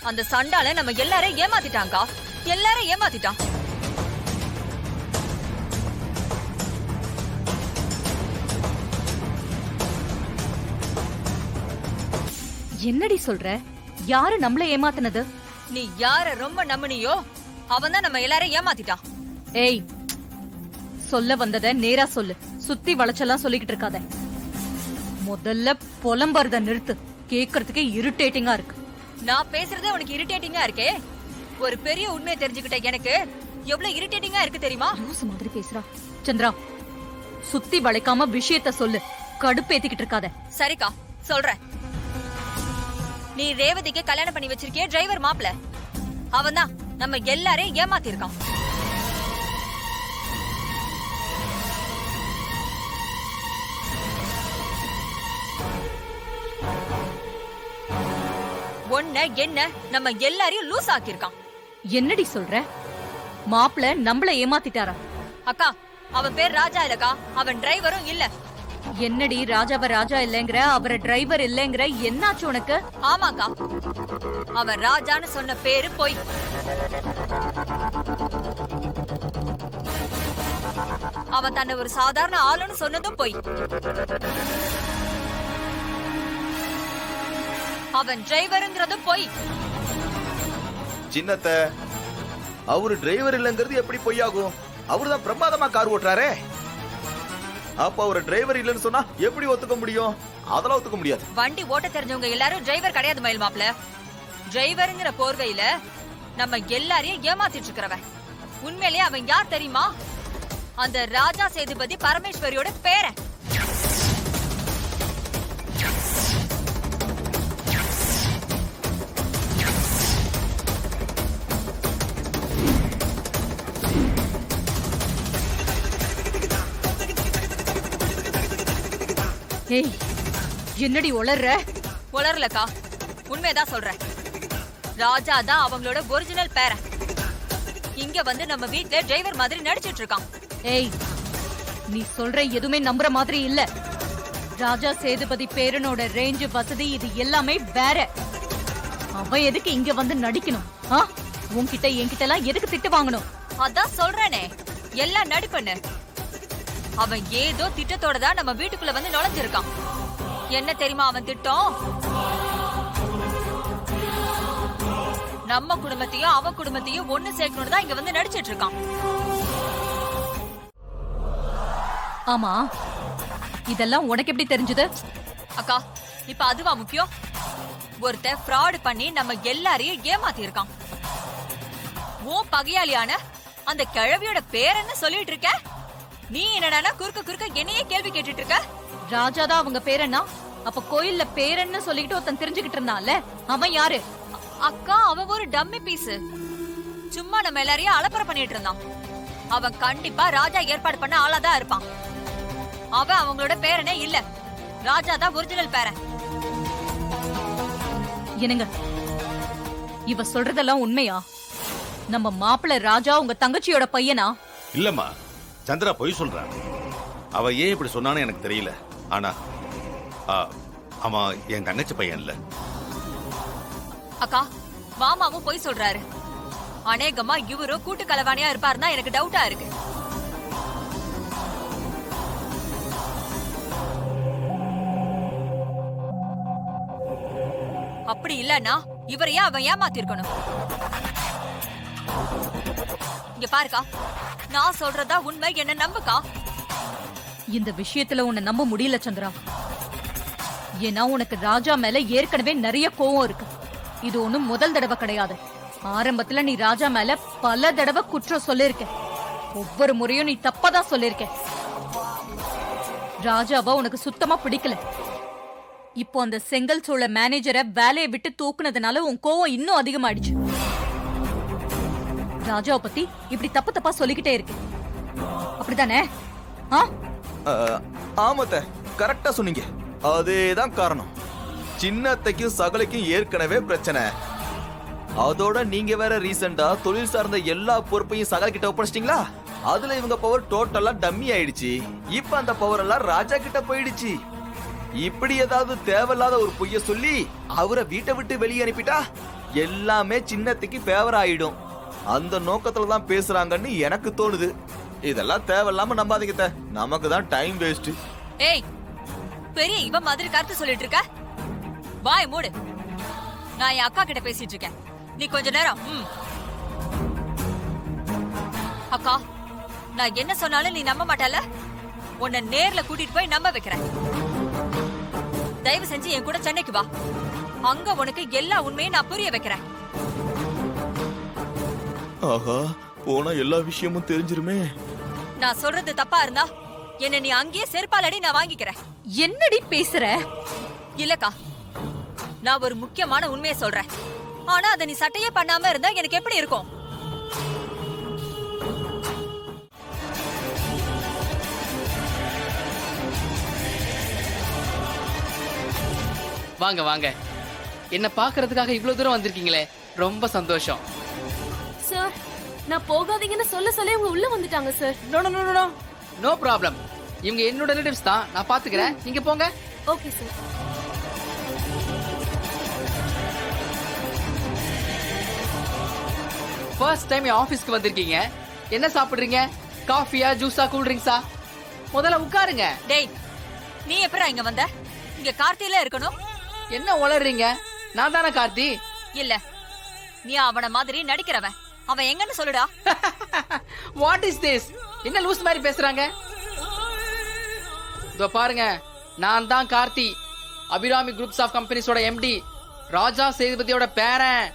அந்த சண்டால நம்ம எல்லாரையும் ஏமாத்திட்டாங்கா. எல்லாரும் ஏமாத்திட்டான். என்னடி சொல்ற? யாரு நம்மள ஏமாத்தினது? நீ யார ரொம்ப நம்பினியோ அவன் தான் நம்ம எல்லாரையும் ஏமாத்திட்டான். ஏய், சொல்ல வந்தத நேரா சொல்லு. சுத்தி வளைச்செல்லாம் சொல்லிக்கிட்டு இருக்காத. முதல்ல புலம்பறத நிறுத்து. கேக்குறதுக்கே இரிட்டேட்டிங்கா இருக்கு. நான் பேசுறதே உனக்கு இரிட்டேட்டிங்கா இருக்கே. ஒரு பெரிய உண்மையை தெரிஞ்சுக்கிட்ட எனக்கு எவ்வளவு இரிட்டேட்டிங்கா இருக்கு தெரியுமா? லூசு மாதிரி பேசுறா. சந்திரா, சுத்தி வளைக்காம விஷயத்த சொல்லு. கடுப்பேத்திக்கிட்டு இருக்காத. சரிக்கா, சொல்றேன். நீ ரேவதிக்கு கல்யாணம் பண்ணி வச்சிருக்கிய டிரைவர் மாப்ள, அவன் தான் நம்ம எல்லாரையும் ஏமாத்திருக்கான். ஒன்ன என்ன நம்ம எல்லாரையும் லூஸ் ஆக்கிருக்கான். என்னடி சொல்ற? மாப்ள நம்மள ஏமாத்திட்டாரா? அக்கா, அவன் பேர் ராஜா இல்லக்கா, அவன் டிரைவரும் இல்ல. என்னடி ராஜாவ ராஜா இல்லங்கிற, அவரை டிரைவர் இல்லங்கிற, என்னாச்சு உனக்கு? ஆமாக்கா, அவன் ராஜான்னு சொன்ன பேரு போய். அவன் தன்னை ஒரு சாதாரண ஆளுன்னு சொன்னதும் போய். அவன் டிரைவருங்கிறதும் போய். சின்னத்த, அவரு டிரைவர் இல்லங்கிறது எப்படி பொய்யாகும்? அவருதான் பிரமாதமா கார் ஓட்டுறாரே. அப்ப அவரு டிரைவர் இல்லன்னு சொன்னா எப்படி ஒத்துக்க முடியும்? அதெல்லாம் ஒத்துக்க முடியாது. வண்டி ஓட்ட தெரிஞ்சவங்க எல்லாரும் டிரைவர் கிடையாது மயில் மாப்ள. டிரைவருங்கிற போர்வையில நம்ம எல்லாரையும் ஏமாத்திட்டு இருக்கிறவன். உண்மையிலேயே அவன் யார் தெரியுமா? அந்த ராஜா சேதுபதி பரமேஸ்வரியோட பேரன். ஏய், என்னடி உளர்ற? உளரலக்கா, உண்மையதான் சொல்றேன். ராஜா தான் அவங்களோட ஒரிஜினல் பேரன். இங்க வந்து நம்ம வீட்ல டிரைவர் மாதிரி நடிச்சிட்டு இருக்கான். ஏய், நீ சொல்ற எதுவுமே நம்புற மாதிரி இல்ல. ராஜா சேதுபதி பேரனோட ரேஞ்ச், வசதி இது எல்லாமே வேற. அவன் எதுக்கு இங்க வந்து நடிக்கணும்? உன்கிட்ட என்கிட்ட எல்லாம் எதுக்கு திட்டு வாங்கணும்? அதான் சொல்றேனே, எல்லாம் நடிப்புன்னு. அவன் ஏதோ திட்டத்தோட தான் நம்ம வீட்டுக்குள்ள வந்து நுழைஞ்சிருக்கான். என்ன தெரியுமா அவன் திட்டம்? நம்ம குடும்பத்தையும் அவன் குடும்பத்தையும் ஒண்ணு சேர்க்கணும் தான் இங்க வந்து நடிச்சிட்டு இருக்கான். ஆமா, இதெல்லாம் உனக்கு எப்படி தெரிஞ்சது? அக்கா, இப்ப அதுவா முக்கியம்? ஒருத்த ஃப்ராட் பண்ணி நம்ம எல்லாரையும் ஏமாத்தி இருக்கான். ஓ பகையாளியான அந்த கிழவியோட பேர் என்ன சொல்லிட்டு இருக்க? நீ என்னடா குறுக்க குறுக்க என்னையே கேள்வி கேட்டுட்டு இருக்க? ராஜாதான் அவங்க பேரன்னா, அப்ப கோயில்ல பேரன்னு சொல்லிட்டு ஒருத்தன் தெரிஞ்சுக்கிட்டு இருந்தான்ல, அவன் யாரு? அக்கா, அவன் ஒரு டம்மி பீஸ். சும்மா நம்ம எல்லாரையும் அலப்பற பண்ணிட்டு இருந்தான். அவன் கண்டிப்பா ராஜா ஏற்பாடு பண்ண ஆளாதான் இருப்பான். அவன் அவங்களோட பேரனே இல்ல. ராஜா தான் ஒரிஜினல் பேரன். என்னங்க, இவ சொல்றதெல்லாம் உண்மையா? நம்ம மாப்பிள்ள ராஜா உங்க தங்கச்சியோட பையனா? இல்லம்மா, சந்திரா பொய் சொல்றான். அவ ஏன் இப்படி சொன்னான்னு எனக்கு தெரியல. ஆனா அவன் என் தங்கச்சி பையன் இல்ல. அக்கா, மாமாவும் பொய் சொல்றாரு. அநேகமா இவரும் கூட்டு கலவாணியா இருப்பாருன்னா எனக்கு டவுட்டா இருக்கு. அப்படி இல்லன்னா இவரையே அவன் ஏமாத்திருக்கணும். இங்க பாருக்கா, நான் சொல்றதா உண்மை, என்ன நம்புக்கா. இந்த விஷயத்துல உன்னை நம்ப முடியல சந்திரா. ஏன்னா உனக்கு ராஜா மேல ஏற்கனவே நிறைய கோவம் இருக்கு. இது ஒண்ணும் முதல் தடவை கிடையாது. ஆரம்பத்துல நீ ராஜா மேல பல தடவை குற்றம் சொல்லிருக்க. ஒவ்வொரு முறையும் நீ தப்பாதான் சொல்லிருக்க. ராஜாவா உனக்கு சுத்தமா பிடிக்கல. இப்போ அந்த செங்கல் சோழ மேனேஜரை வேலையை விட்டு தூக்குனதுனால உன் கோவம் இன்னும் அதிகமாயிடுச்சு. ராஜாவை பத்தி இப்படி தப்பு தப்பா சொல்லிக்கிட்டே இருக்கு, அப்படித்தானே? ஆமாத்த, கரெக்டா சொன்னீங்க. அதேதான் காரணம். சின்னத்தைக்கும் சகலைக்கும் ஏற்கனவே பிரச்சனை. அதோட நீங்க வேற ரீசெண்டா தொழில் சார்ந்த எல்லா பொறுப்பையும் சகல் கிட்ட ஒப்படைச்சிட்டீங்களா? அதுல இவங்க பவர் டோட்டலா டம்மி ஆயிடுச்சு. இப்ப அந்த பவர் எல்லாம் ராஜா கிட்ட போயிடுச்சு. இப்படி ஏதாவது தேவையில்லாத ஒரு பொய்ய சொல்லி அவரை வீட்டை விட்டு வெளியே அனுப்பிட்டா எல்லாமே சின்னத்துக்கு ஃபேவர் ஆயிடும். அந்த நோக்கத்துல தான் பேசுறாங்கன்னு எனக்கு தோணுது. இதெல்லாம் தேவையில்லாம நம்பாதீங்க அத்தை. நமக்கு தான் டைம் வேஸ்ட். ஏய், பெரிய இவ மாதிரி கருத்து சொல்லிட்டு இருக்க? வாய் மூடு. நான் என் அக்கா கிட்ட பேசிட்டு இருக்கேன். நீ கொஞ்ச நேரம் அக்கா, நான் என்ன சொன்னாலும் நீ நம்ப மாட்டல. உன்னை நேர்ல கூட்டிட்டு போய் நம்ப வைக்கிறேன். தயவு செஞ்சு என் கூட சென்னைக்கு வா. அங்க உனக்கு எல்லா உண்மையும் நான் புரிய வைக்கிறேன். ஆஹா, போனா எல்லா விஷயமும் தெரிஞ்சிருமே. நான் சொல்றது தப்பா இருந்தா என்ன நீ அங்கேயே செருப்பாலடி நான் வாங்கிக்கிறேன். என்னடி பேசுற? இல்லக்கா, நான் ஒரு முக்கியமான உண்மையை சொல்றேன். ஆனா அதை நீ சட்டையே பண்ணாம இருந்தா எனக்கு எப்படி இருக்கும்? வாங்க வாங்க, என்ன பாக்குறதுக்காக இவ்வளவு தூரம் வந்திருக்கீங்களே, ரொம்ப சந்தோஷம். சார், நான் போகாதீங்கன்னு சொல்ல இவங்க உள்ள வந்துட்டாங்க sir. No no no no no problem. இவங்க என்னோட ரிலேட்டிவ்ஸ் தான், நான் பாத்துக்கிறேன். நீங்க போங்க. Okay sir. ஃபர்ஸ்ட் டைம் என் ஆபீஸ்க்கு வந்திருக்கீங்க. என்ன சாப்பிடுறீங்க? காஃபியா, ஜூஸா, கூல் ட்ரிங்க்ஸா? முதல்ல உட்காருங்க. டேய், நீ எப்பறா இங்க வந்த? இங்க கார்த்தில இருக்கணும். என்ன உளறீங்க? நான் தானே கார்த்தி. இல்ல, நீ அவன மாதிரி நடிக்கிறவன். அவன் எங்கன்னு சொல்லுடா. What is this? என்ன லூஸ் மாதிரி பேசுறாங்க? இதோ பாருங்க, நான் தான் கார்த்தி, அபிராமி குரூப்ஸ் ஆஃப் கம்பெனிஸோட எம்டி, ராஜா சேதுபதியோட பேரன்.